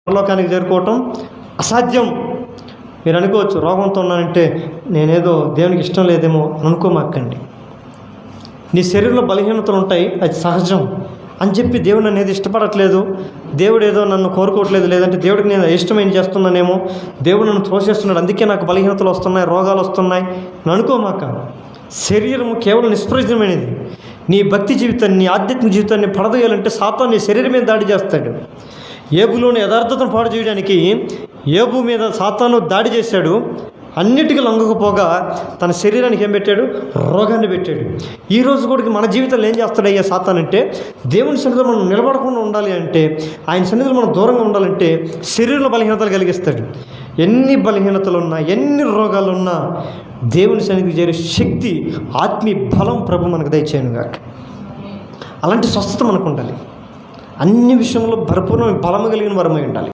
పరలోకానికి చేరుకోవటం అసాధ్యం. మీరు అనుకోవచ్చు, రోగంతో ఉన్నానంటే నేనేదో దేవునికి ఇష్టం లేదేమో అనుకోమాకండి. నీ శరీరంలో బలహీనతలు ఉంటాయి, అది సహజం అని చెప్పి దేవుడు నన్ను ఏది ఇష్టపడట్లేదు, దేవుడు ఏదో నన్ను కోరుకోవట్లేదు, లేదంటే దేవుడికి నేను ఇష్టమైన చేస్తున్నానేమో, దేవుడు నన్ను త్రోసేస్తున్నాడు అందుకే నాకు బలహీనతలు వస్తున్నాయి, రోగాలు వస్తున్నాయి అని అనుకోమాక. శరీరం కేవలం నిష్ప్రయోజనమైనది. నీ భక్తి జీవితాన్ని, నీ ఆధ్యాత్మిక జీవితాన్ని పడదోయాలంటే సాతాను నీ శరీరం మీద దాడి చేస్తాడు. ఏబులోని యథార్థతను పాడు చేయడానికి ఏబు మీద సాతాను దాడి చేశాడు. అన్నిటికీ లొంగకపోగా తన శరీరానికి ఏం పెట్టాడు? రోగాన్ని పెట్టాడు. ఈరోజు కూడా మన జీవితంలో ఏం చేస్తాడయ్యా సాతాను అంటే, దేవుని సన్నిధిలో మనం నిలబడకుండా ఉండాలి అంటే, ఆయన సన్నిధిలో మనం దూరంగా ఉండాలంటే శరీరంలో బలహీనతలు కలిగిస్తాడు. ఎన్ని బలహీనతలు ఉన్నా, ఎన్ని రోగాలు ఉన్నా దేవుని సన్నిధికి చేరే శక్తి, ఆత్మీయ బలం ప్రభు మనకు దయచేయను గాక. అలాంటి స్వస్థత మనకు ఉండాలి. అన్ని విషయంలో పరిపూర్ణ బలము కలిగిన వరమై ఉండాలి.